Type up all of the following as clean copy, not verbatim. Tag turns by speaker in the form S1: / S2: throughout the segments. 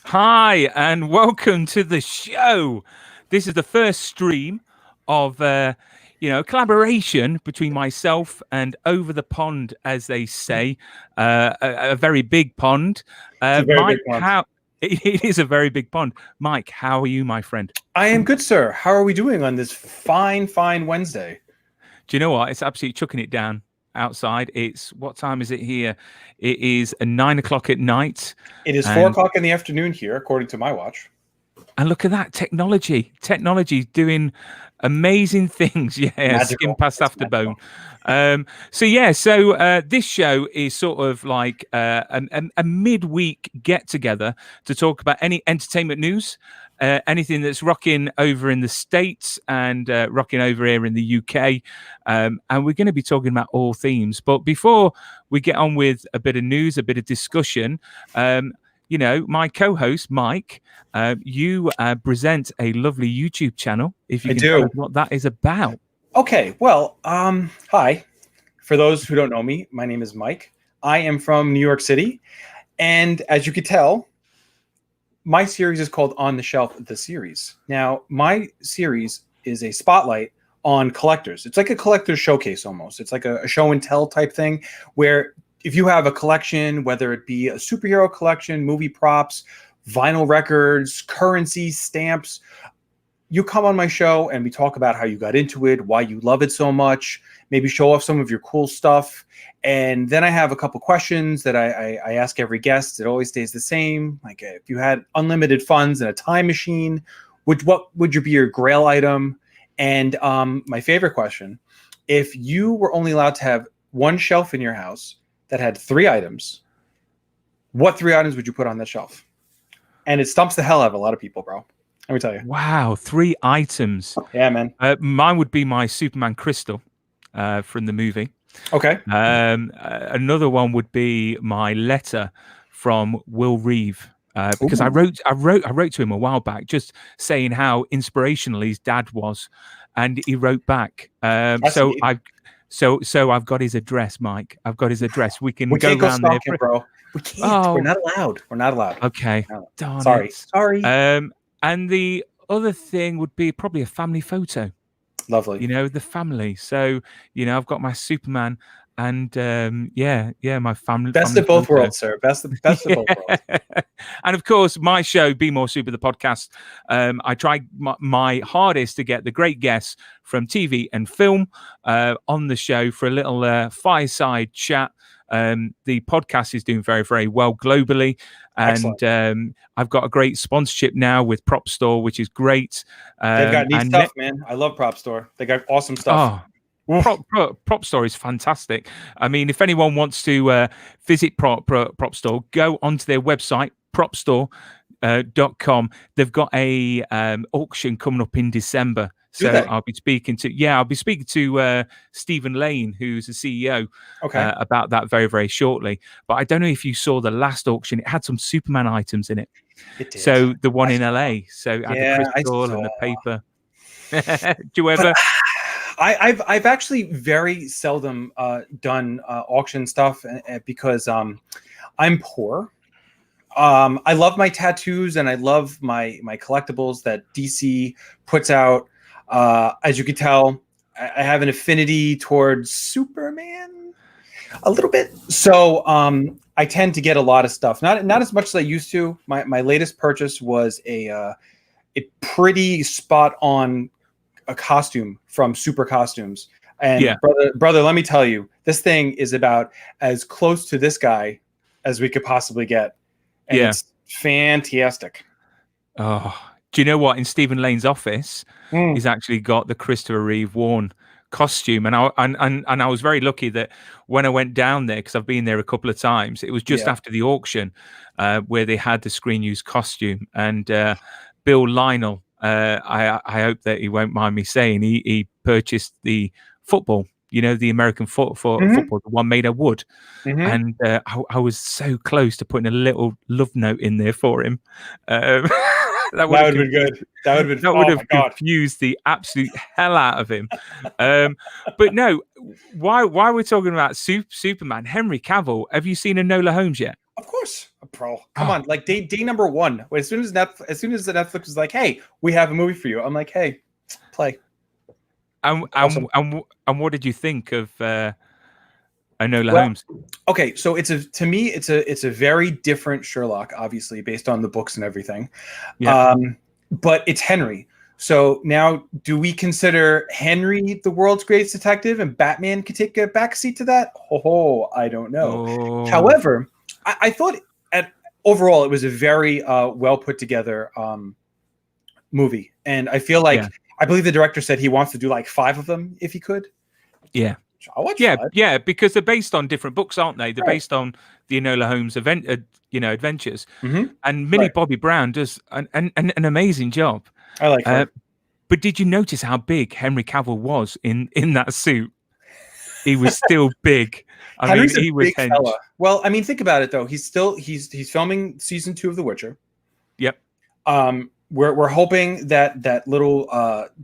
S1: Hi, and welcome to the show. This is the first stream of, collaboration between myself and Over the Pond, as they say, a very big pond.
S2: It's a very
S1: Mike,
S2: big one.
S1: how it is a very big pond. Mike, how are you, my friend?
S2: I am good, sir. How are we doing on this fine Wednesday?
S1: Do you know what? It's absolutely chucking it down outside. It's what time is it here? It is 9 o'clock at night.
S2: It is
S1: And
S2: 4 o'clock in the afternoon here, according to my watch.
S1: And look at that technology doing amazing things. Yeah,
S2: Magical.
S1: skin past
S2: It's
S1: afterbone. So this show is sort of like a midweek get together to talk about any entertainment news, anything that's rocking over in the States and rocking over here in the UK. And we're going to be talking about all themes. But before we get on with a bit of news, a bit of discussion, my co-host Mike, you present a lovely YouTube channel. If you can tell us what that is about.
S2: Okay, well, hi. For those who don't know me, my name is Mike. I am from New York City, and as you could tell, my series is called On the Shelf, the series. Now, my series is a spotlight on collectors. It's like a collector's showcase almost. It's like a show and tell type thing where if you have a collection, whether it be a superhero collection, movie props, vinyl records, currency, stamps, you come on my show and we talk about how you got into it, why you love it so much, maybe show off some of your cool stuff. And then I have a couple questions that I ask every guest. It always stays the same. Like if you had unlimited funds and a time machine, what would be your grail item? And my favorite question, if you were only allowed to have one shelf in your house that had 3 items, what 3 items would you put on that shelf? And it stumps the hell out of a lot of people, bro. Let me tell you.
S1: Wow, 3 items.
S2: Yeah, man.
S1: Mine would be my Superman crystal from the movie.
S2: Okay.
S1: Another one would be my letter from Will Reeve. Because I wrote to him a while back, just saying how inspirational his dad was, and he wrote back. So I've got his address, Mike. I've got his address. We can go around there,
S2: bro. We can't. We're not allowed. We're not allowed.
S1: Okay.
S2: Sorry.
S1: And the other thing would be probably a family photo.
S2: Lovely.
S1: The family. So I've got my Superman and my family.
S2: Best of both worlds, sir. Best of both worlds.
S1: And of course, my show, Be More Super, the podcast. I try my hardest to get the great guests from TV and film on the show for a little fireside chat. The podcast is doing very, very well globally, and I've got a great sponsorship now with Prop Store, which is great.
S2: They've got neat stuff, man. I love Prop Store. They got awesome stuff.
S1: Prop Store is fantastic. I mean, if anyone wants to visit Prop Store, go onto their website, propstore.com. They've got a auction coming up in December. So I'll be speaking to Stephen Lane, who's the CEO, about that very, very shortly. But I don't know if you saw the last auction; it had some Superman items in it.
S2: It did.
S1: So the one in LA, so had the crystal and the paper. Do you ever?
S2: I've actually very seldom done auction stuff because I'm poor. I love my tattoos and I love my collectibles that DC puts out. As you can tell, I have an affinity towards Superman a little bit. So I tend to get a lot of stuff. Not as much as I used to. My latest purchase was a pretty spot on a costume from Super Costumes. And brother, let me tell you, this thing is about as close to this guy as we could possibly get. And it's fantastic.
S1: Oh, do you know what? In Stephen Lane's office, he's actually got the Christopher Reeve worn costume, and I was very lucky that when I went down there, because I've been there a couple of times, it was just after the auction where they had the Screen News costume, and Bill Lionel. I hope that he won't mind me saying he purchased the football. The American football, the one made of wood. And I was so close to putting a little love note in there for him. That would have been good. That would have confused the absolute hell out of him. But no, why we're talking about Superman, Henry Cavill, have you seen Enola Holmes yet?
S2: Of course, bro. Come on, like day number one. As soon as the Netflix was like, "Hey, we have a movie for you," I'm like, "Hey, play."
S1: And
S2: Awesome.
S1: and what did you think of Enola
S2: Well,
S1: Holmes?
S2: okay, so to me it's a very different Sherlock, obviously based on the books and everything.
S1: Yeah.
S2: But it's Henry. So now, do we consider Henry the world's greatest detective, and Batman could take a backseat to that? I don't know.
S1: Oh,
S2: However, I thought overall it was a very well put together movie, and I feel like
S1: yeah,
S2: I believe the director said he wants to do like 5 of them if he could.
S1: yeah.
S2: I'll watch
S1: Yeah,
S2: 5.
S1: yeah, because they're based on different books, aren't they? They're
S2: Right.
S1: based on the Enola Holmes adventures.
S2: Mm-hmm.
S1: And Millie
S2: Right.
S1: Bobby Brown does an amazing job.
S2: I like her.
S1: But did you notice how big Henry Cavill was in that suit? He was still big. I mean,
S2: Henry's a
S1: he was
S2: big
S1: hench.
S2: fella. Well, I mean, think about it though. He's filming season 2 of The Witcher.
S1: Yep.
S2: We're hoping that little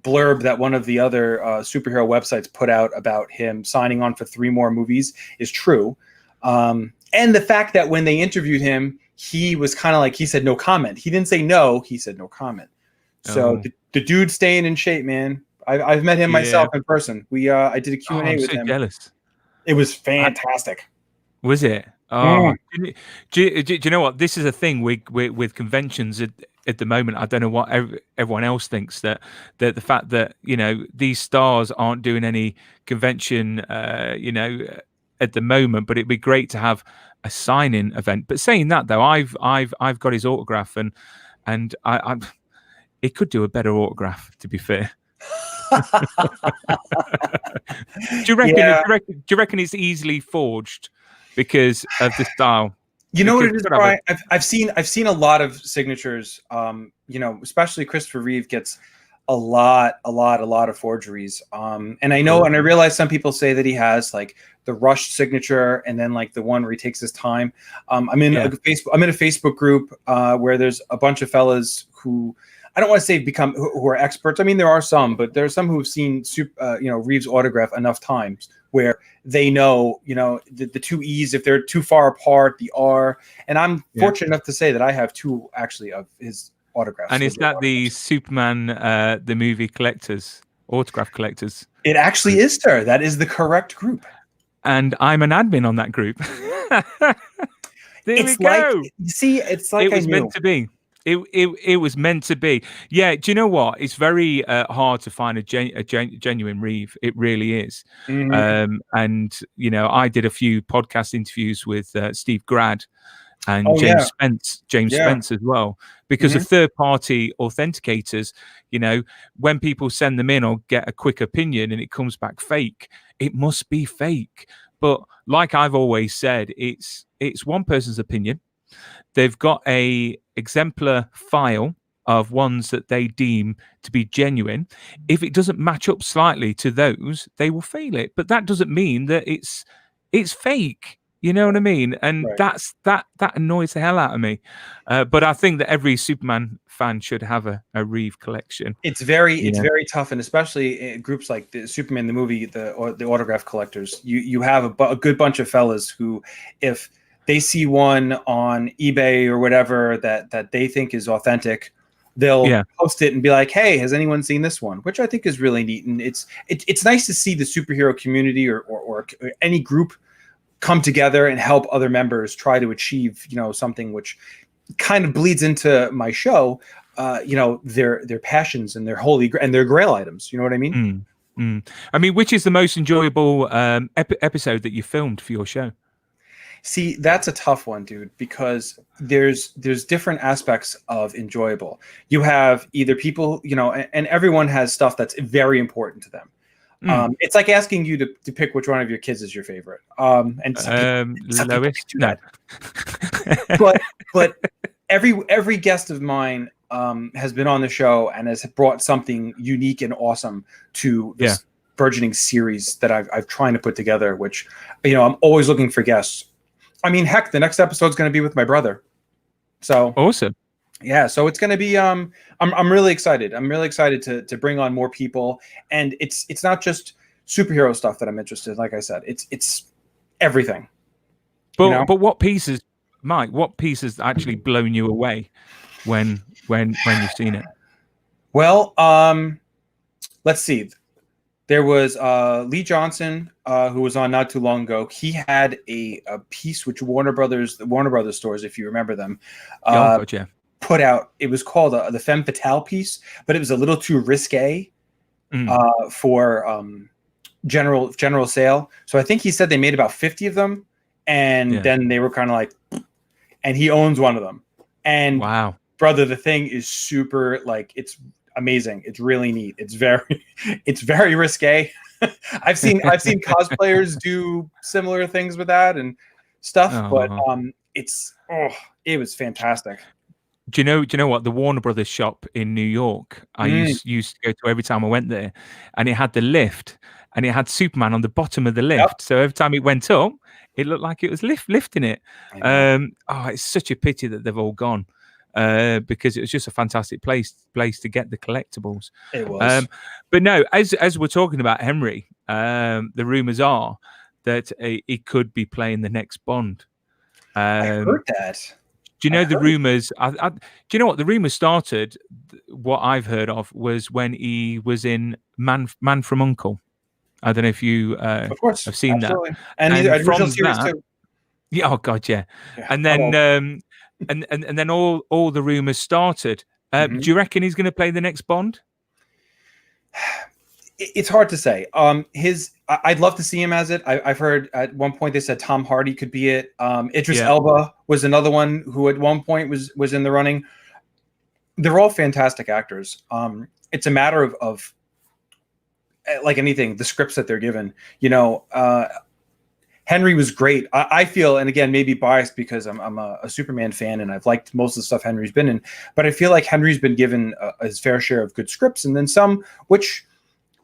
S2: blurb that one of the other superhero websites put out about him signing on for 3 more movies is true. And the fact that when they interviewed him, he was kind of like, he said no comment. He didn't say no. He said no comment. So the dude's staying in shape, man. I've met him myself in person. I did a Q&A
S1: I'm
S2: with
S1: so
S2: him.
S1: jealous.
S2: It was fantastic.
S1: Was it? Oh, do you know what? This is a thing with conventions at the moment. I don't know what everyone else thinks, that the fact that, you know, these stars aren't doing any convention, at the moment, but it'd be great to have a sign-in event. But saying that though, I've got his autograph, and I'm it could do a better autograph, to be fair. Do you reckon?
S2: Yeah.
S1: Do you reckon it's easily forged because of the style?
S2: You know what it
S1: Because
S2: is, Brian? I've seen a lot of signatures. Especially Christopher Reeve gets a lot of forgeries. And I know, and I realize some people say that he has like the rushed signature, and then like the one where he takes his time. I'm in a Facebook group where there's a bunch of fellas who, I don't want to say who are experts. I mean, there are some, but there are some who've seen Reeves' autograph enough times where they know, the 2 E's, if they're too far apart, the R. And I'm fortunate enough to say that I have 2 actually of his autographs.
S1: And is that the Superman, the movie collectors, autograph collectors?
S2: It actually is, sir. That is the correct group.
S1: And I'm an admin on that group. There we go.
S2: It's like
S1: it was meant to be. It was meant to be. Yeah. Do you know what? It's very hard to find a genuine Reeve. It really is.
S2: Mm-hmm.
S1: And I did a few podcast interviews with Steve Grad and James Spence as well, because of third-party authenticators. When people send them in or get a quick opinion and it comes back fake, it must be fake. But like I've always said, it's one person's opinion. They've got a exemplar file of ones that they deem to be genuine. If it doesn't match up slightly to those, they will fail it. But that doesn't mean that it's fake. You know what I mean? And that annoys the hell out of me. But I think that every Superman fan should have a Reeve collection.
S2: It's very tough, and especially in groups like the Superman the movie, the autograph collectors. You have a good bunch of fellas who, if they see one on eBay or whatever that they think is authentic, they'll post it and be like, "Hey, has anyone seen this one?" Which I think is really neat, and it's nice to see the superhero community or any group come together and help other members try to achieve, something which kind of bleeds into my show. Their passions and their their grail items. You know what I mean?
S1: I mean, which is the most enjoyable episode that you filmed for your show?
S2: See, that's a tough one, dude, because there's different aspects of enjoyable. You have either people, and everyone has stuff that's very important to them. It's like asking you to pick which one of your kids is your favorite. And
S1: Lois, no.
S2: but every guest of mine has been on the show and has brought something unique and awesome to this burgeoning series that I've trying to put together. Which, I'm always looking for guests. I mean, heck, the next episode is going to be with my brother. So
S1: awesome.
S2: Yeah, so it's going to be. I'm really excited. I'm really excited to bring on more people, and it's not just superhero stuff that I'm interested in. Like I said, it's everything.
S1: But what pieces Mike, what piece has actually blown you away when you've seen it?
S2: Well, let's see. There was Lee Johnson, who was on not too long ago. He had a piece which Warner Brothers stores, if you remember them,
S1: Gotcha.
S2: put out. It was called the Femme Fatale piece, but it was a little too risque for general sale. So I think he said they made about 50 of them, and then they were kind of like, and he owns one of them. And
S1: wow,
S2: brother, the thing is super, like, it's amazing. It's really neat. It's very risque. I've seen cosplayers do similar things with that and stuff, but it was fantastic.
S1: Do you know what? The Warner Brothers shop in New York, I used to go to every time I went there, and it had the lift, and it had Superman on the bottom of the lift. Yep. So every time it went up, it looked like it was lifting it. It's such a pity that they've all gone, because it was just a fantastic place to get the collectibles.
S2: It was.
S1: But no, as we're talking about Henry, the rumors are that he could be playing the next Bond.
S2: I heard that.
S1: Do you know the rumors? Do you know what the rumors started? What I've heard of was when he was in Man from U.N.C.L.E. I don't know if you
S2: of course,
S1: have seen
S2: absolutely.
S1: that.
S2: And the original series too.
S1: Yeah. Oh God, yeah. And then and then all the rumors started. Do you reckon he's going to play the next Bond?
S2: It's hard to say. I'd love to see him as it. I've heard at one point they said Tom Hardy could be it. Idris Elba was another one who at one point was in the running. They're all fantastic actors. It's a matter of like anything, the scripts that they're given. Henry was great. I feel, and again, maybe biased because I'm a Superman fan and I've liked most of the stuff Henry's been in, but I feel like Henry's been given his fair share of good scripts, and then some which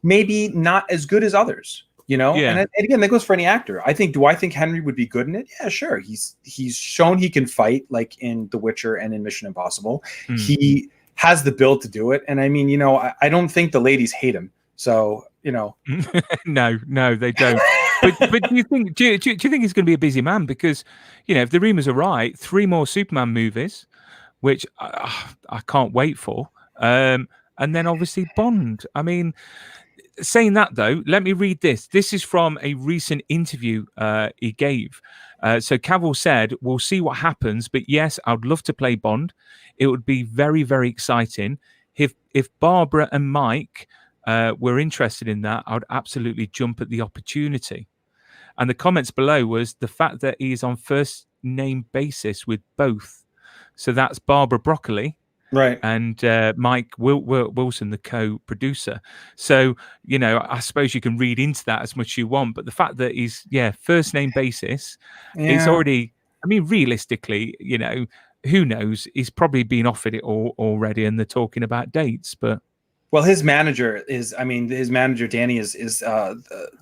S2: maybe not as good as others, and again, that goes for any actor. Do I think Henry would be good in it? Yeah, sure. He's shown he can fight, like in The Witcher and in Mission Impossible. He has the build to do it, and I mean, I don't think the ladies hate him, so no,
S1: they don't. but do you think he's going to be a busy man? Because if the rumors are right, 3 more Superman movies, which I can't wait for, and then obviously Bond. I mean, saying that though, let me read this. This is from a recent interview he gave. So Cavill said, "We'll see what happens, but yes, I'd love to play Bond. It would be very, very exciting. If Barbara and Mike were interested in that, I would absolutely jump at the opportunity." And the comments below was the fact that he's on first name basis with both. So that's Barbara Broccoli,
S2: right,
S1: and Mike Wilson, the co-producer. So I suppose you can read into that as much as you want, but the fact that he's first name basis, it's already. I mean, realistically, who knows? He's probably been offered it already, and they're talking about dates, but.
S2: Well, his manager Danny is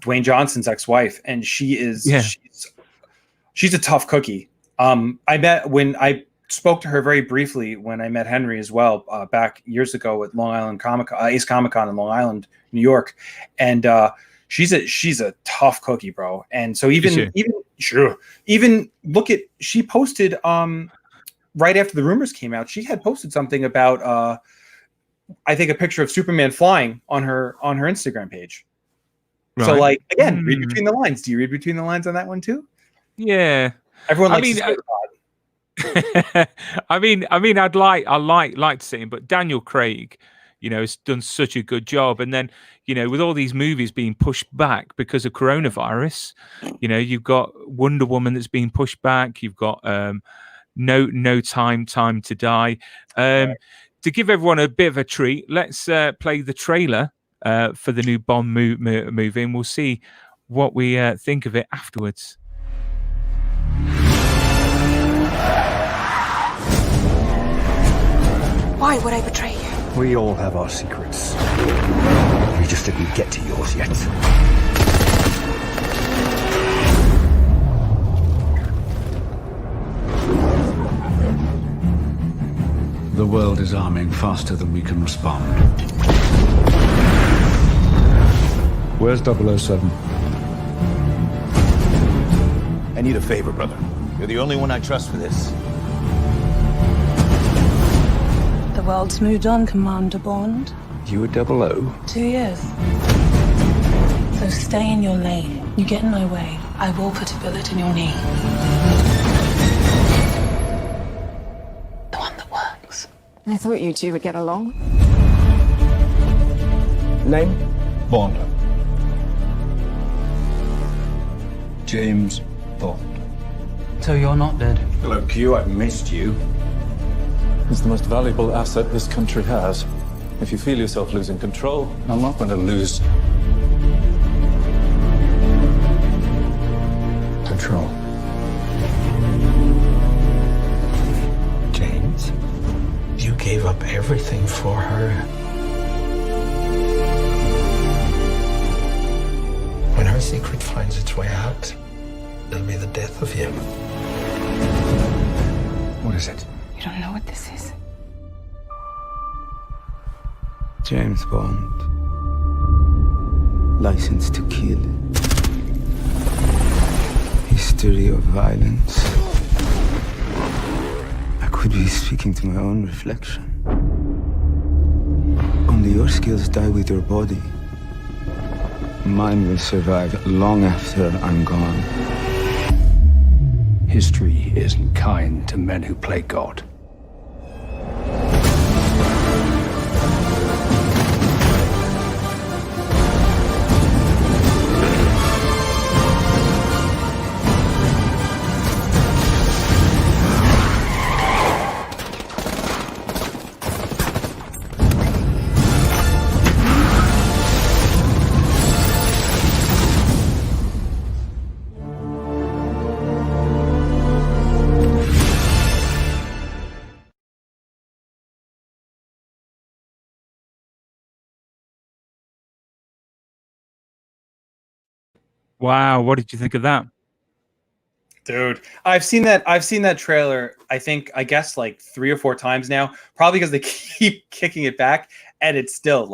S2: Dwayne Johnson's ex-wife, and she's a tough cookie. I spoke to her very briefly when I met Henry as well, back years ago at Long Island Ace Comic Con in Long Island, New York, and she's a tough cookie, bro. And so even look at, she posted right after the rumors came out, she had posted something about I think a picture of Superman flying on her Instagram page. Right. So, like, again, read between the lines. Do you read between the lines on that one too?
S1: Yeah,
S2: everyone likes.
S1: I mean, I'd like to see him, but Daniel Craig, has done such a good job. And then, with all these movies being pushed back because of coronavirus, you've got Wonder Woman that's being pushed back. You've got No Time to Die. Right. To give everyone a bit of a treat, let's play the trailer for the new Bond movie, and we'll see what we think of it afterwards.
S3: Why would I betray you?
S4: We all have our secrets. You just didn't get to yours yet. The world is arming faster than we can respond. Where's 007?
S5: I need a favor, brother. You're the only one I trust for this.
S3: The world's moved on, Commander Bond.
S4: You were 00?
S3: 2 years. So stay in your lane. You get in my way, I will put a bullet in your knee. The one that works.
S6: I thought you two would get along.
S4: Name?
S7: Bond. James Bond.
S8: So you're not dead.
S4: Hello, Q. I've missed you.
S7: It's the most valuable asset this country has. If you feel yourself losing control, I'm not going to lose control.
S4: James, you gave up everything for her. When her secret finds its way out, it'll be the death of you. What is it?
S6: You don't know what this is.
S9: James Bond. License to Kill. History of violence. I could be speaking to my own reflection. Only your skills die with your body. Mine will survive long after I'm gone.
S4: History isn't kind to men who play God.
S1: Wow, what did you think of that?
S2: Dude, I've seen that trailer, I guess like 3 or 4 times now, probably because they keep kicking it back, and it's still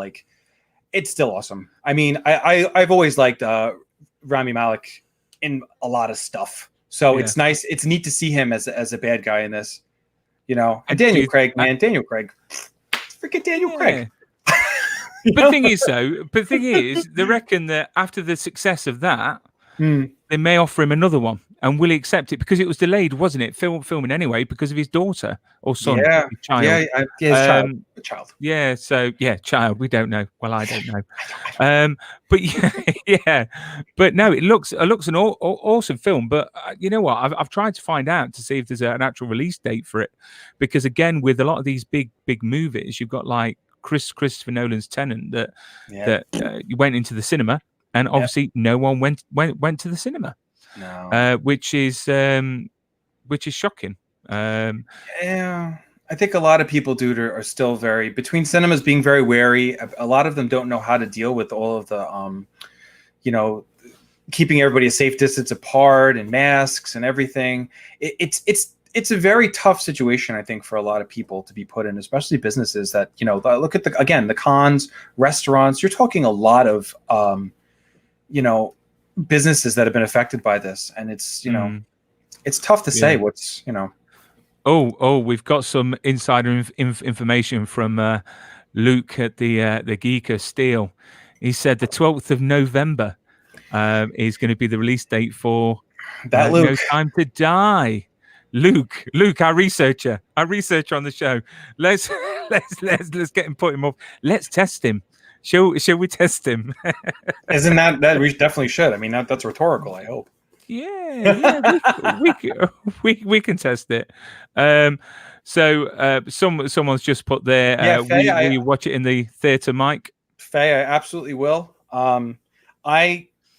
S2: awesome. I mean, I've always liked Rami Malek in a lot of stuff. So
S1: Yeah.
S2: it's nice, it's neat to see him as a bad guy in this. You know, and Daniel Craig, man, Daniel Craig. Freaking Daniel Craig.
S1: But the thing is, they reckon that after the success of that, they may offer him another one, and will he accept it? Because it was delayed, wasn't it? Filming anyway because of his daughter or son,
S2: Yeah,
S1: child.
S2: yeah, child.
S1: Yeah, so child. We don't know. Well, I don't know. But yeah. But no, it looks an awesome film. But you know what? I've tried to find out to see if there's an actual release date for it, because again, with a lot of these big movies, you've got like Christopher Nolan's Tenet that went into the cinema, and obviously no one went to the cinema.
S2: No.
S1: Which is shocking.
S2: Yeah, I think a lot of people, dude, are still between cinemas being very wary. A lot of them don't know how to deal with all of the, keeping everybody a safe distance apart and masks and everything. It's a very tough situation, I think, for a lot of people to be put in, especially businesses that, look at the cons, restaurants. You're talking a lot of, businesses that have been affected by this, and it's it's tough to say what's.
S1: Oh, we've got some insider information from Luke at the Geeker Steel. He said the 12th of November is going to be the release date for
S2: that. Luke,
S1: No Time to Die. Luke, our researcher on the show. Let's get him, put him up. Let's test him. Shall we test him?
S2: Isn't that we definitely should? I mean, that's rhetorical, I hope.
S1: Yeah, we can test it. So someone's just put there. Will you watch it in the theater, Mike?
S2: Faye, I absolutely will. I'm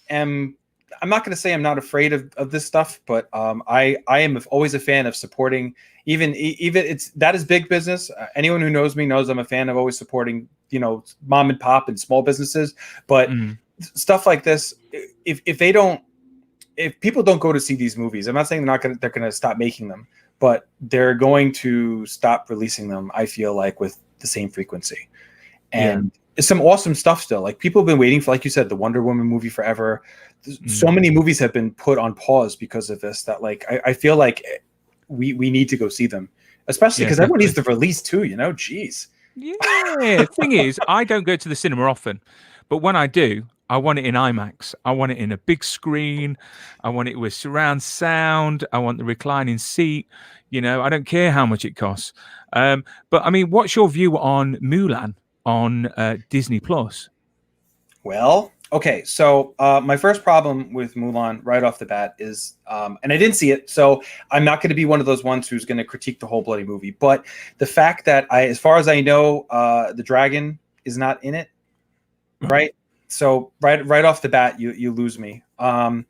S2: not going to say I'm not afraid of this stuff, but I am always a fan of supporting. Even that is big business. Anyone who knows me knows I'm a fan of always supporting, mom and pop and small businesses. But stuff like this, if people don't go to see these movies, I'm not saying they're going to stop making them, but they're going to stop releasing them, I feel like, with the same frequency. And some awesome stuff still. Like people have been waiting for, like you said, the Wonder Woman movie forever. So many movies have been put on pause because of this. That like I feel like we need to go see them, especially because everyone needs the release too. You know, jeez.
S1: Yeah. Thing is, I don't go to the cinema often, but when I do, I want it in IMAX. I want it in a big screen. I want it with surround sound. I want the reclining seat. You know, I don't care how much it costs. But I mean, what's your view on Mulan on Disney Plus?
S2: Well, okay. So my first problem with Mulan right off the bat is, and I didn't see it, so I'm not going to be one of those ones who's going to critique the whole bloody movie. But the fact that as far as I know, the dragon is not in it, right? So right off the bat, you lose me. I'm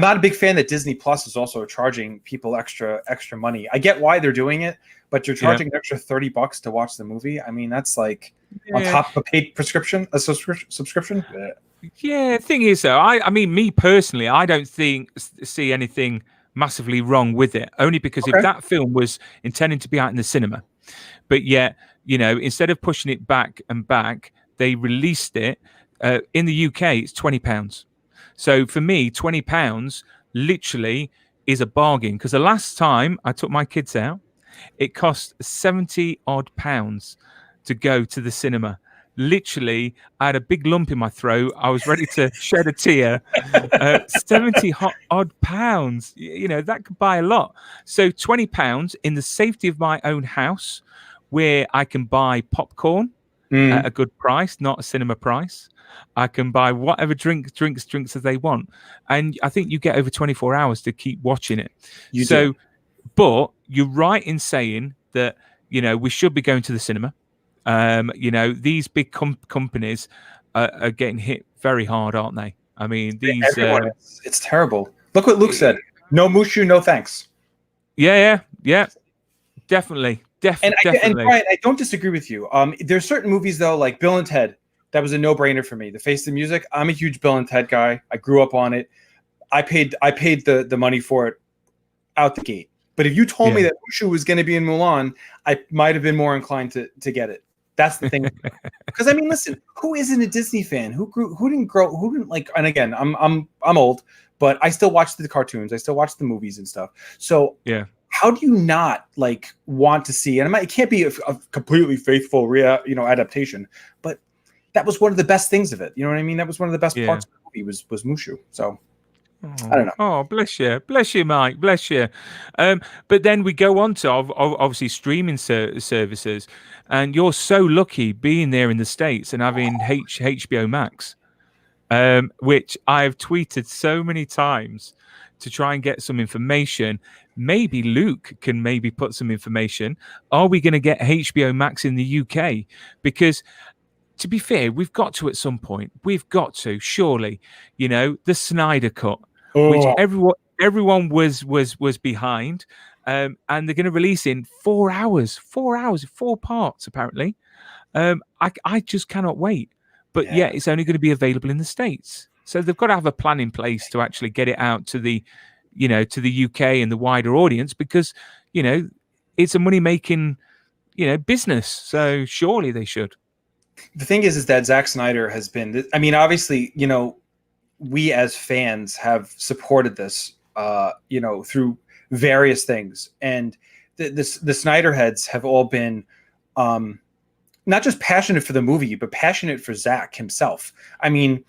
S2: not a big fan that Disney Plus is also charging people extra money. I get why they're doing it, but you're charging an extra $30 to watch the movie. I mean, that's like on top of a paid subscription.
S1: Yeah, thing is though, I mean, me personally, I don't see anything massively wrong with it. Only because if that film was intending to be out in the cinema, but yet, you know, instead of pushing it back and back, they released it. In the UK, it's £20. So for me, £20 literally is a bargain. Because the last time I took my kids out, it cost 70 odd pounds to go to the cinema. Literally, I had a big lump in my throat. I was ready to shed a tear. 70 odd pounds, you know, that could buy a lot. So £20 in the safety of my own house, where I can buy popcorn at a good price, not a cinema price. I can buy whatever drinks as they want, and I think you get over 24 hours to keep watching it. But you're right in saying that, you know, we should be going to the cinema. You know, these big companies are getting hit very hard, aren't they? I mean, these
S2: it's terrible. Look what Luke said. No Mushu, no thanks.
S1: Yeah, definitely.
S2: And Brian, I don't disagree with you. There's certain movies though, like Bill and Ted. That was a no-brainer for me. The Face the Music. I'm a huge Bill and Ted guy. I grew up on it. I paid the money for it out the gate. But if you told me that Mushu was going to be in Mulan, I might have been more inclined to get it. That's the thing. Because I mean, listen, who isn't a Disney fan? Who didn't like? And again, I'm old, but I still watch the cartoons. I still watch the movies and stuff. So how do you not like want to see? And it can't be a completely faithful adaptation, but that was one of the best things of it. You know what I mean? That was one of the best parts of the movie was Mushu. So I don't know.
S1: Oh, bless you, Mike, bless you. But then we go on to obviously streaming services, and you're so lucky being there in the States and having HBO Max, which I've tweeted so many times to try and get some information. Maybe Luke can maybe put some information. Are we going to get HBO Max in the UK? Because to be fair, we've got to at some point. We've got to, surely, you know, the Snyder Cut, which everyone was behind, and they're going to release in 4 hours, 4 parts apparently. I just cannot wait. But it's only going to be available in the States, so they've got to have a plan in place to actually get it out to the, you know, to the UK and the wider audience, because you know it's a money making, you know, business. So surely they should.
S2: The thing is that Zack Snyder has been, I mean, obviously, you know, we as fans have supported this, you know, through various things. And the Snyder heads have all been not just passionate for the movie, but passionate for Zack himself. I mean,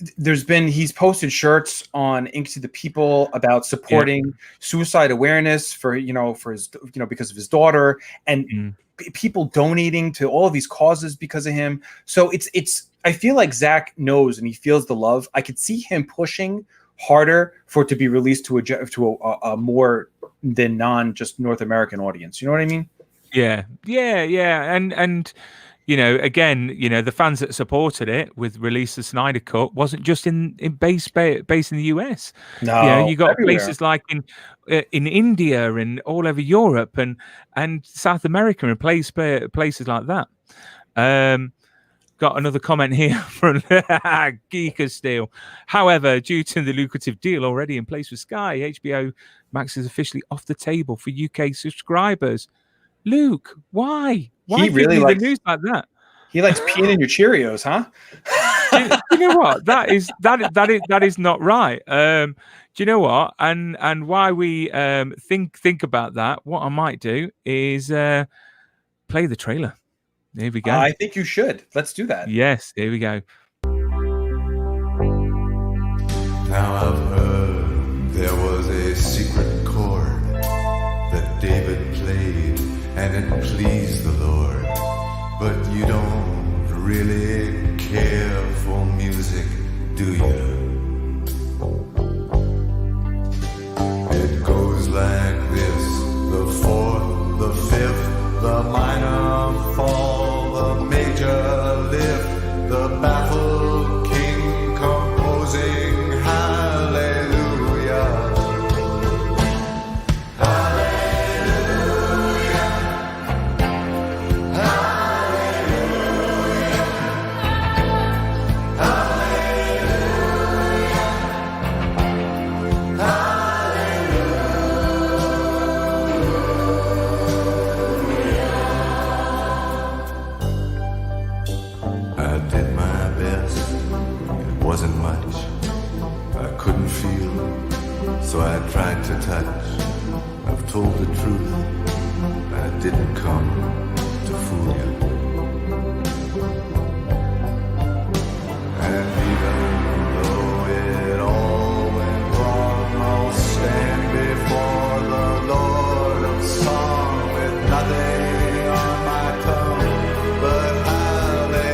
S2: he's posted shirts on Ink to the People about supporting suicide awareness for his, you know, because of his daughter, and people donating to all of these causes because of him. So I feel like Zack knows and he feels the love. I could see him pushing harder for it to be released to a more than just North American audience. You know what I mean?
S1: Yeah. And you know, again, you know, the fans that supported it with release of Snyder Cut wasn't just based in the US.
S2: No,
S1: you know, you got
S2: everywhere.
S1: places like in India and all over Europe and South America and places like that. Got another comment here from Geeker Steel. However, due to the lucrative deal already in place with Sky, HBO Max is officially off the table for UK subscribers. Luke, why? Why
S2: He really
S1: give me
S2: likes
S1: the news like that?
S2: He likes peeing in your Cheerios, huh?
S1: You know what? That is not right. Do you know what? And why we think about that? What I might do is play the trailer. There we go.
S2: I think you should. Let's do that.
S1: Yes, here we go.
S5: Now I've heard there was a secret chord that David played, and it pleased the Lord. But you don't really care for music, do you? It goes like this: the fourth, the fifth, the minor fall, the major lift, the baffled king composing hallelujah. Hallelujah. Hallelujah. I did my best, it wasn't much. I couldn't feel, so I tried to touch. I've told the truth, I didn't come to fool you. And even though it all went wrong, I'll stand before the Lord of song with nothing on my tongue but hallelujah.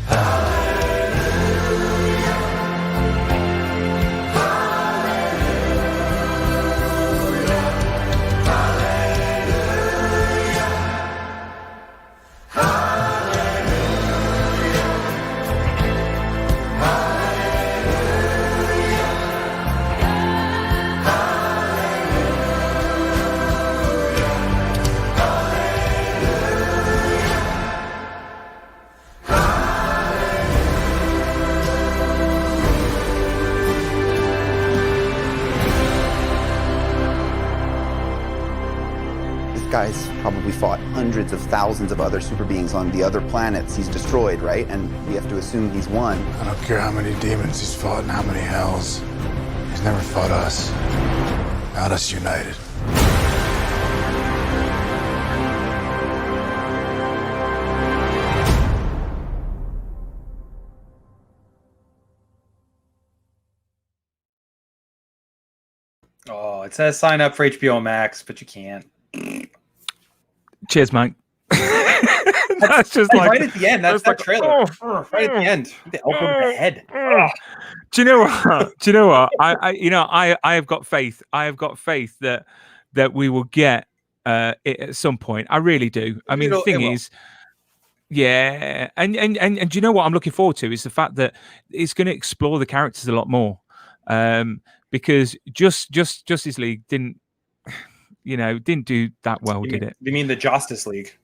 S5: Hallelujah. Hallelujah.
S10: This guy's probably fought hundreds of thousands of other super beings on the other planets he's destroyed, right? And we have to assume he's won.
S11: I don't care how many demons he's fought and how many hells. He's never fought us. Not us united.
S2: Oh, it says sign up for HBO Max, but you can't.
S1: Cheers, Mike. That's just like
S2: right at the end. That's that trailer. Right at the end. The elbow to the head.
S1: Do you know what? Do you know what? I have got faith. I have got faith that we will get it at some point. I really do. I mean, the thing is, yeah, and do you know what I'm looking forward to is the fact that it's going to explore the characters a lot more. Because Justice League didn't do that well, did it?
S2: You mean the Justice League?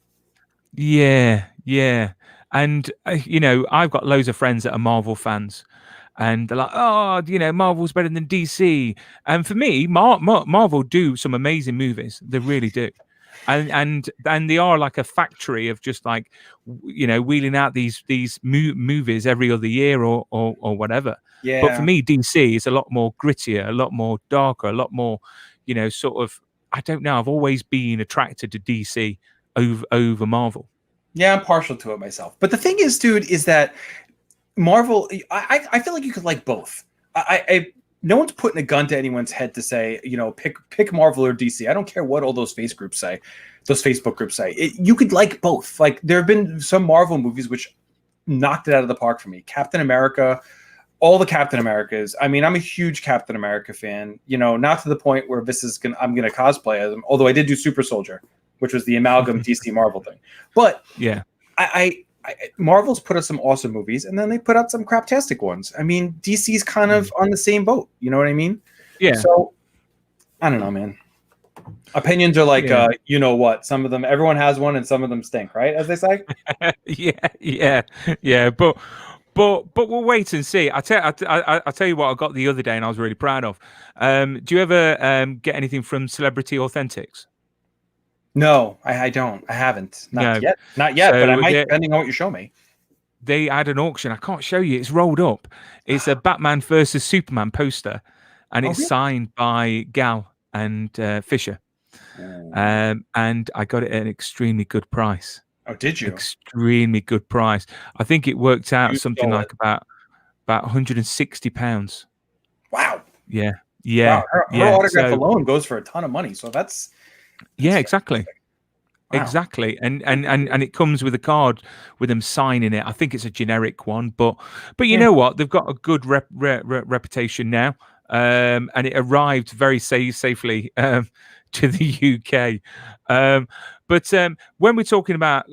S1: Yeah. And I've got loads of friends that are Marvel fans, and they're like, "Oh, Marvel's better than DC." And for me, Marvel do some amazing movies. They really do. And they are like a factory of just like, wheeling out these movies every other year or whatever.
S2: Yeah.
S1: But for me, DC is a lot more grittier, a lot more darker, a lot more, sort of. I don't know. I've always been attracted to DC over Marvel.
S2: Yeah, I'm partial to it myself. But the thing is, dude, is that Marvel. I feel like you could like both. No one's putting a gun to anyone's head to say, pick Marvel or DC. I don't care what all those Facebook groups say. You could like both. Like there have been some Marvel movies which knocked it out of the park for me. Captain America, all the Captain Americas. I mean, I'm a huge Captain America fan. Not to the point where I'm gonna cosplay as him. Although I did do Super Soldier, which was the amalgam DC Marvel thing. But
S1: yeah,
S2: Marvel's put out some awesome movies, and then they put out some craptastic ones. I mean, DC's kind of on the same boat. You know what I mean?
S1: Yeah.
S2: So I don't know, man. Opinions are like, what? Some of them, everyone has one, and some of them stink, right? As they say.
S1: yeah. But we'll wait and see. I tell you what I got the other day, and I was really proud of. Do you ever get anything from Celebrity Authentics?
S2: No, I don't. I haven't. Not
S1: No.
S2: yet. Not yet,
S1: So
S2: but I might,
S1: they-
S2: depending on what you show me.
S1: They had an auction. I can't show you. It's rolled up. It's a Batman versus Superman poster, and
S2: Oh,
S1: it's
S2: really?
S1: signed by Gal and Fisher. And I got it at an extremely good price.
S2: Oh, did you?
S1: Extremely good price. I think it worked out
S2: You
S1: something
S2: stole
S1: like about £160.
S2: Wow.
S1: Yeah, yeah,
S2: Wow. Her
S1: yeah.
S2: autograph
S1: So-
S2: alone goes for a ton of money. So that's
S1: yeah, exactly.
S2: Wow.
S1: Exactly, and it comes with a card with them signing it. I think it's a generic one, but you know what? They've got a good reputation now, and it arrived very safely to the UK. But when we're talking about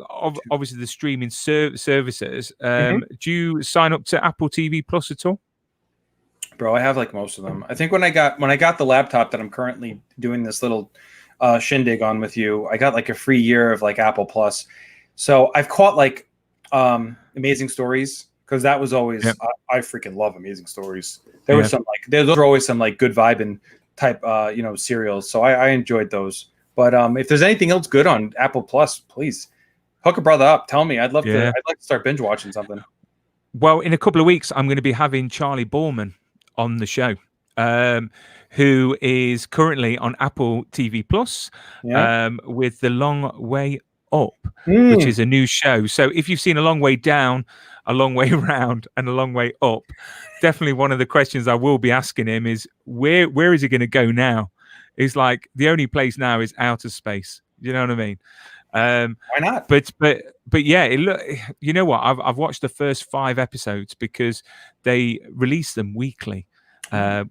S1: obviously the streaming services, do you sign up to Apple TV Plus at all?
S2: Bro, I have like most of them. I think when I got the laptop that I'm currently doing this little shindig on with you, I got like a free year of like Apple Plus. So I've caught like Amazing Stories, because that was always I freaking love Amazing Stories. There was some like those are always some like good vibing type serials. So I enjoyed those. But if there's anything else good on Apple Plus, please hook a brother up. Tell me. I'd like to start binge watching something.
S1: Well, in a couple of weeks, I'm going to be having Charlie Borman on the show, who is currently on Apple TV Plus with The Long Way Up, which is a new show. So if you've seen A Long Way Down, A Long Way Round, and A Long Way Up, definitely one of the questions I will be asking him is where is he going to go now? It's like the only place now is outer space. You know what I mean?
S2: Why not?
S1: But yeah, you know what? I've watched the first 5 episodes because they release them weekly,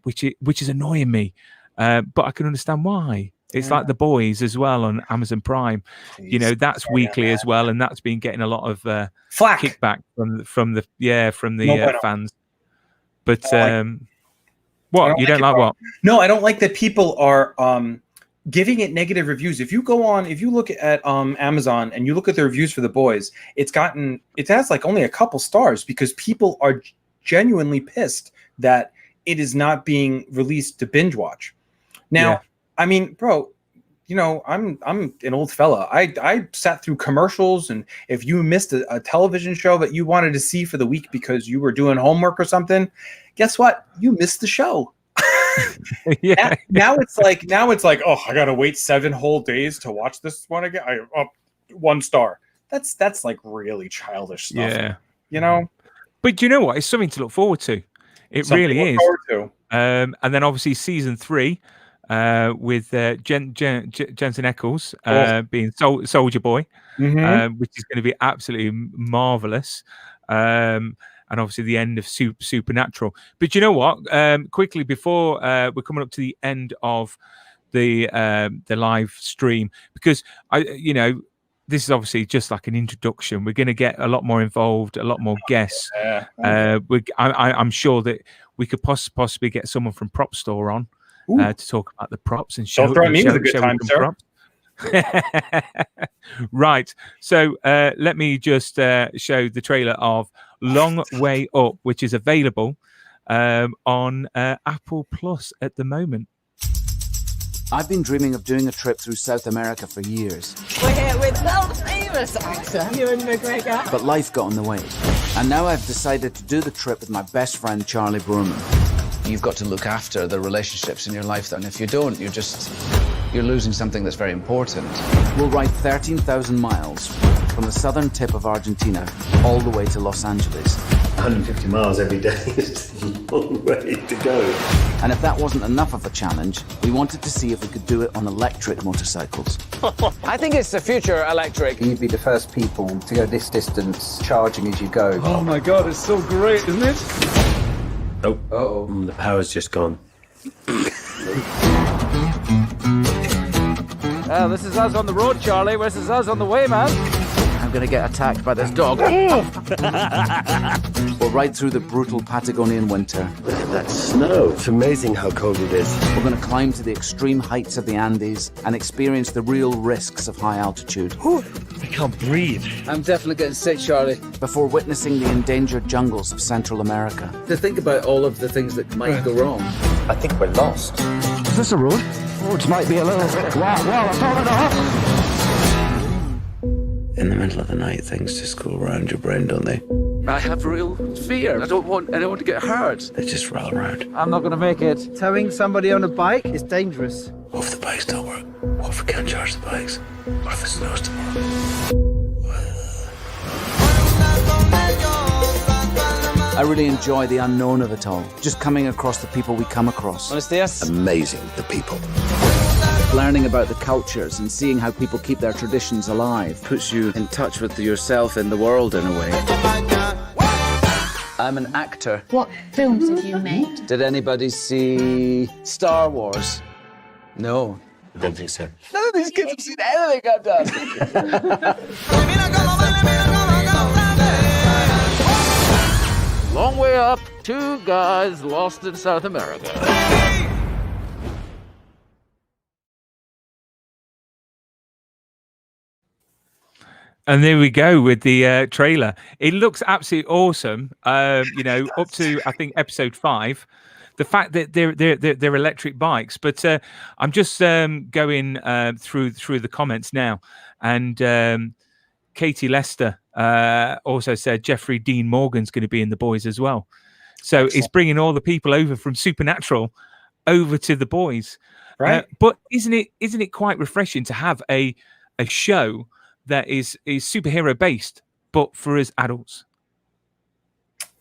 S1: which is annoying me. But I can understand why. It's like The Boys as well on Amazon Prime. You know, that's weekly as well, and that's been getting a lot of
S2: flack
S1: kickback from the fans. But what you don't like? What?
S2: No, I don't like that people are giving it negative reviews. If you look at Amazon and you look at the reviews for The Boys, it has like only a couple stars because people are genuinely pissed that it is not being released to binge watch. Now, I mean, bro, you know, I'm an old fella. I sat through commercials, and if you missed a television show that you wanted to see for the week because you were doing homework or something, guess what? You missed the show. Now it's like, oh, I gotta wait 7 whole days to watch this one again. 1 star. That's like really childish stuff.
S1: Yeah,
S2: you know.
S1: But you know what? It's something to look forward to. It
S2: Something
S1: really
S2: to
S1: is.
S2: look forward to.
S1: And then obviously season 3 with Jensen Ackles being Soldier Boy, which is going to be absolutely marvelous. And obviously the end of Supernatural. But you know what? Quickly before we're coming up to the end of the live stream, because this is obviously just like an introduction. We're going to get a lot more involved, a lot more guests. I'm sure that we could possibly get someone from Prop Store on to talk about the props and show.
S2: Don't throw me with a good time, sir.
S1: Right. So let me just show the trailer of Long Way Up, which is available on Apple Plus at the moment.
S12: I've been dreaming of doing a trip through South America for years.
S13: We're here with world-famous actor Ewan McGregor.
S12: But life got in the way. And now I've decided to do the trip with my best friend, Charlie Borman.
S8: You've got to look after the relationships in your life, and if you don't, you're losing something that's very important.
S12: We'll ride 13,000 miles from the southern tip of Argentina all the way to Los Angeles.
S14: 150 miles every day is a long way to go.
S12: And if that wasn't enough of a challenge, we wanted to see if we could do it on electric motorcycles.
S15: I think it's the future electric.
S16: You'd be the first people to go this distance, charging as you go.
S7: Oh my God, it's so great, isn't it?
S14: Oh, the power's just gone.
S15: This is us on the road, Charlie. This is us on the way, man.
S12: I'm gonna get attacked by this dog. We'll ride through the brutal Patagonian winter.
S14: Look at that snow. It's amazing how cold it is.
S12: We're gonna climb to the extreme heights of the Andes and experience the real risks of high altitude.
S14: I can't breathe.
S15: I'm definitely getting sick, Charlie.
S12: Before witnessing the endangered jungles of Central America.
S15: To think about all of the things that might go wrong.
S16: I think we're lost.
S12: Is this a road?
S16: Oh, it might be a little bit. Wow, I don't know.
S4: In the middle of the night, things just go around your brain, don't they?
S12: I have real fear. I don't want anyone to get hurt.
S4: They just roll around.
S15: I'm not going to make it.
S16: Towing somebody on a bike is dangerous.
S4: What if the bikes don't work? What if we can't charge the bikes? What if it snows tomorrow?
S12: I really enjoy the unknown of it all. Just coming across the people we come across.
S4: Amazing, the people.
S12: Learning about the cultures and seeing how people keep their traditions alive puts you in touch with yourself in the world in a way. I'm an actor.
S6: What films have you made?
S12: Did anybody see Star Wars? No.
S4: I don't think so.
S12: None of these kids have seen anything I've done.
S15: Long way up, 2 guys lost in South America.
S1: And there we go with the trailer. It looks absolutely awesome. You know, up to I think episode 5. The fact that they're electric bikes, but I'm just going through the comments now, and Katie Lester also said Jeffrey Dean Morgan's going to be in The Boys as well. So Excellent. It's bringing all the people over from Supernatural over to The Boys, right? But isn't it quite refreshing to have a show that is superhero based, but for us adults?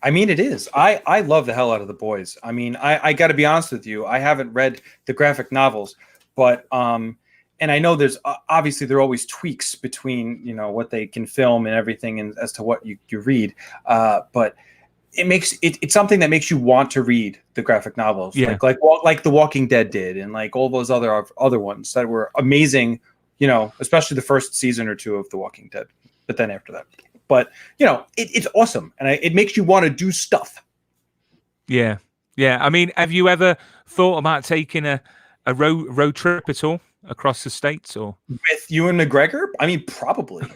S2: I mean, it is. I love the hell out of The Boys. I mean, I got to be honest with you. I haven't read the graphic novels, but and I know there's obviously there are always tweaks between, you know, what they can film and everything, and as to what you read. But it's something that makes you want to read the graphic novels, like The Walking Dead did, and like all those other ones that were amazing. You know, especially the first season or 2 of The Walking Dead, but then after that. But, you know, it's awesome. And it makes you want to do stuff.
S1: Yeah. Yeah. I mean, have you ever thought about taking a road trip at all across the states, or
S2: with Ewan McGregor? I mean, probably.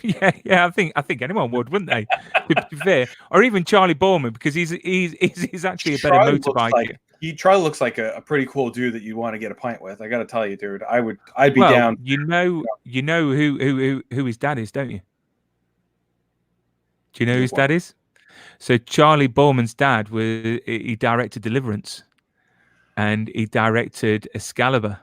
S1: yeah. I think anyone would, wouldn't they? To be fair, or even Charlie Borman, because he's actually a better motorbike.
S2: Charlie looks like a pretty cool dude that you want to get a pint with. I got to tell you, dude, I'd be down.
S1: You know who his dad is, don't you? Do you know who his dad is? So Charlie Borman's dad he directed Deliverance, and he directed Excalibur.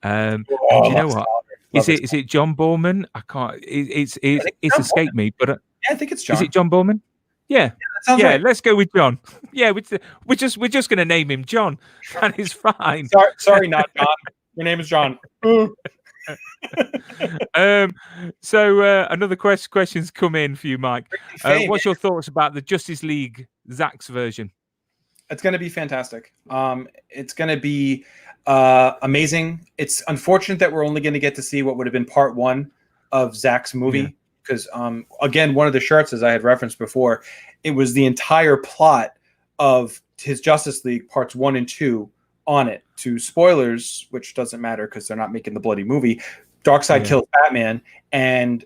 S1: And you know what? Is it John Borman? I can't. It's escaped me, but
S2: I think it's John.
S1: Is it John Borman? Yeah.
S2: Right.
S1: Let's go with John. Yeah, we're just going to name him John. That is fine.
S2: Sorry, not John. Your name is John.
S1: So another question's come in for you, Mike. What's your thoughts about the Justice League Zack's version?
S2: It's going to be fantastic. It's going to be amazing. It's unfortunate that we're only going to get to see what would have been part 1 of Zack's movie. Because again, one of the shirts, as I had referenced before, it was the entire plot of his Justice League parts 1 and 2 on it. To spoilers, which doesn't matter because they're not making the bloody movie. Darkseid kills Batman, and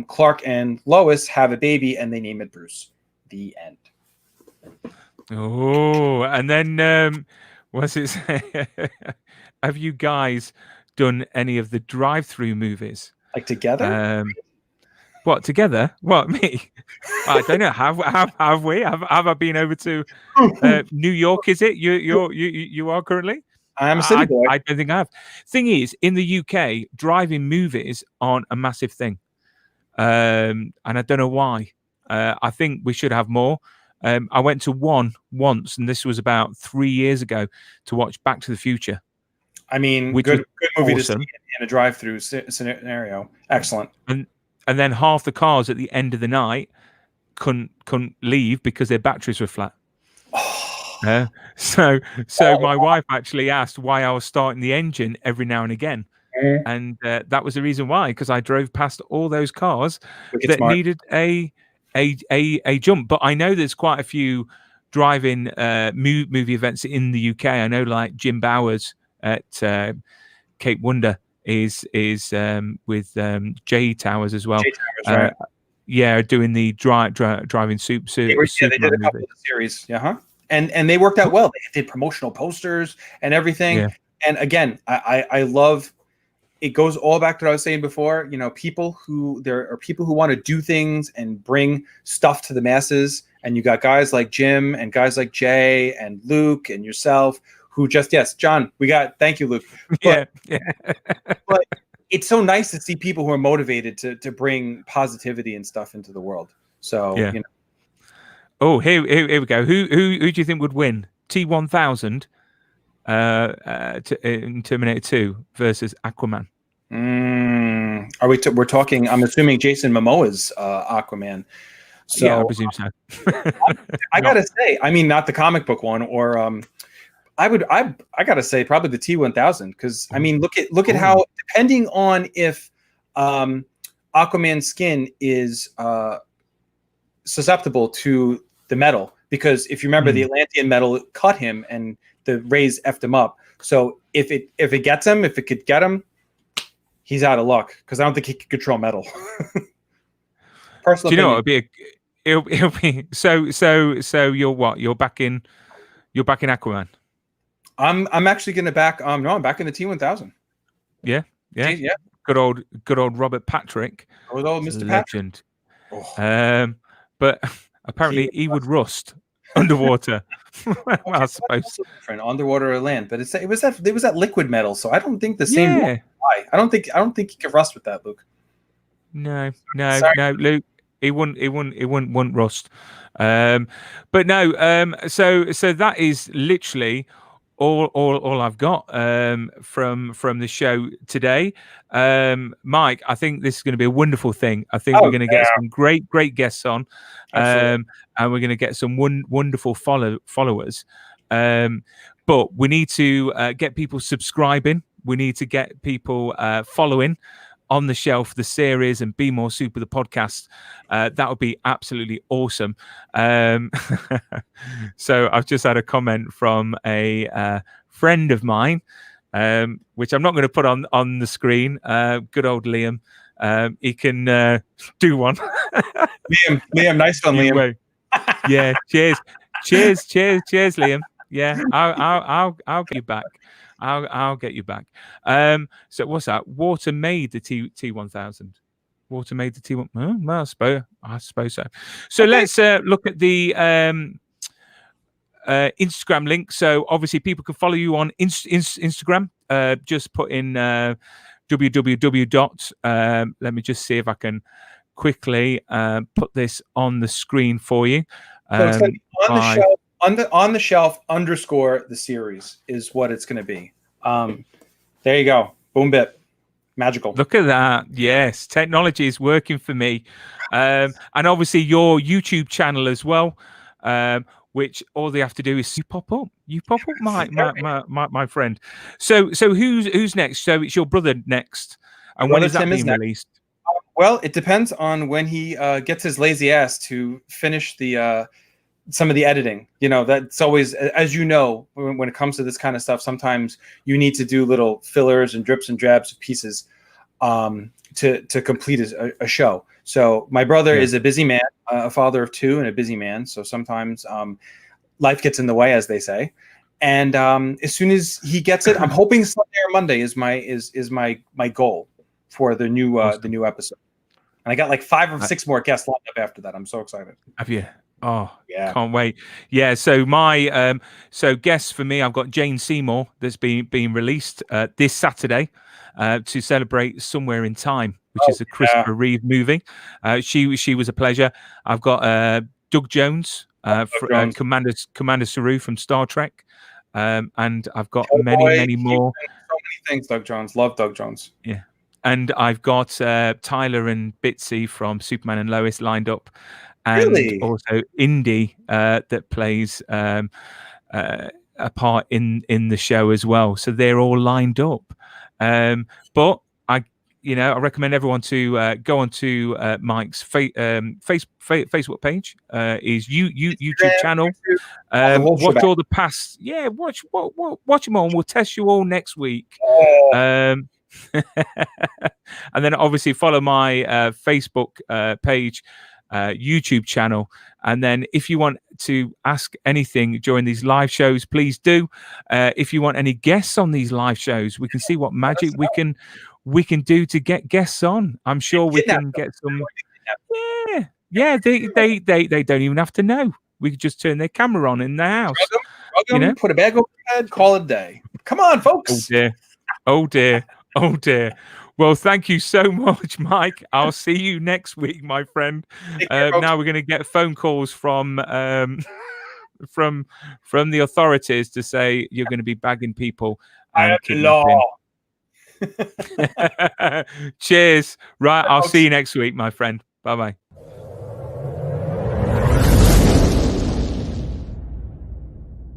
S2: Clark and Lois have a baby, and they name it Bruce. The end.
S1: Oh, and then what's it say? Have you guys done any of the drive-through movies?
S2: Like together?
S1: What, together? What, me? I don't know. Have we? Have I been over to New York? Is it you are currently?
S2: I am a city boy.
S1: I don't think I have. Thing is, in the UK, driving movies aren't a massive thing, and I don't know why. I think we should have more. I went to one once, and this was about 3 years ago, to watch Back to the Future.
S2: I mean, good movie awesome. To see in a drive-through scenario. Excellent.
S1: And then half the cars at the end of the night couldn't leave because their batteries were flat. So my wife actually asked why I was starting the engine every now and again, and that was the reason why, because I drove past all those cars that needed a jump. But I know there's quite a few drive-in movie events in the UK. I know, like Jim Bowers at Cape Wonder is with J Towers as well.
S2: Right.
S1: Yeah, doing the driving soup.
S2: They did a couple of the series. And they worked out well. They did promotional posters and everything. Yeah. And again, I love it goes all back to what I was saying before. You know, there are people who want to do things and bring stuff to the masses, and you got guys like Jim and guys like Jay and Luke and yourself who just John. Thank you, Luke. But, but it's so nice to see people who are motivated to bring positivity and stuff into the world. So you know.
S1: Oh, here we go. Who do you think would win? T-1000 in Terminator 2 versus Aquaman?
S2: We're talking? I'm assuming Jason Momoa's Aquaman. So
S1: yeah, I presume so.
S2: I gotta say, I mean, not the comic book one, or I gotta say probably the T-1000, because I mean, look at how, depending on if Aquaman's skin is susceptible to the metal, because if you remember, the Atlantean metal cut him and the rays effed him up. So if it could get him, he's out of luck, because I don't think he can control metal. Personal. Do you know
S1: it'll be so you're what? You're back in Aquaman.
S2: I'm actually gonna back no, I'm back in the T-1000.
S1: Yeah. Good old Robert Patrick.
S2: Good old Mr.
S1: Legend. Patrick. But apparently he would rust underwater. Well, I suppose
S2: different underwater or land, but it was that liquid metal, so I don't think the same.
S1: Yeah.
S2: I don't think you can rust with that, Luke.
S1: No, Luke. He wouldn't rust. But no. So that is literally all I've got from the show today. Mike, I think this is going to be a wonderful thing. I think we're going to get some great guests on, and we're going to get some wonderful followers. But we need to get people subscribing. We need to get people following On the Shelf, the series, and Be More Super, the podcast. That would be absolutely awesome. So I've just had a comment from a friend of mine, which I'm not going to put on the screen. Good old Liam. He can do one.
S2: Liam, nice one, Liam.
S1: Yeah, cheers, Liam. Yeah, I'll get you back. I'll get you back. So what's that? Water made the T-1000. Water made the T-1000. Well, I suppose so. So let's look at the Instagram link. So obviously people can follow you on Instagram. Just put in www. Let me just see if I can quickly put this on the screen for you.
S2: So it's on the shelf. On the shelf _ the series is what it's going to be. There you go. Boom bip. Magical.
S1: Look at that. Yes. Technology is working for me. And obviously your YouTube channel as well, which all they have to do is you pop up, my friend. So who's next? So it's your brother next. And when is that being released?
S2: Well, it depends on when he gets his lazy ass to finish some of the editing. You know, that's always, as you know, when it comes to this kind of stuff, sometimes you need to do little fillers and drips and drabs of pieces to complete a show. So my brother is a busy man, a father of two and a busy man. So sometimes life gets in the way, as they say. And as soon as he gets it, I'm hoping Sunday or Monday is my goal for the new episode. And I got like 5 or 6 more guests lined up after that. I'm so excited.
S1: Have you? Oh, yeah. Can't wait. Yeah. So my guests for me, I've got Jane Seymour that's being released this Saturday to celebrate Somewhere in Time, which is a Christopher Reeve movie. She was a pleasure. I've got Doug Jones, Commander Saru from Star Trek, and I've got many more.
S2: So many things, Doug Jones. Love Doug Jones.
S1: Yeah. And I've got Tyler and Bitsy from Superman and Lois lined up. And also Indy that plays a part in the show as well. So they're all lined up. But I recommend everyone to go onto Mike's Facebook page, his YouTube channel. Watch all the past. Yeah, watch them all. And we'll test you all next week. And then obviously follow my Facebook page. YouTube channel, and then if you want to ask anything during these live shows, please do. If you want any guests on these live shows, we can see what magic we we can do to get guests on. I'm sure we can get some. Yeah. They don't even have to know. We could just turn their camera on in the house.
S2: Drug them, put a bag over your head, call it a day. Come on, folks.
S1: Oh dear. Oh dear. Oh dear. Well, thank you so much, Mike. I'll see you next week, my friend. Now we're going to get phone calls from from the authorities to say you're going to be bagging people and kidnapping. Cheers. Right, I'll see you next week, my friend. Bye-bye.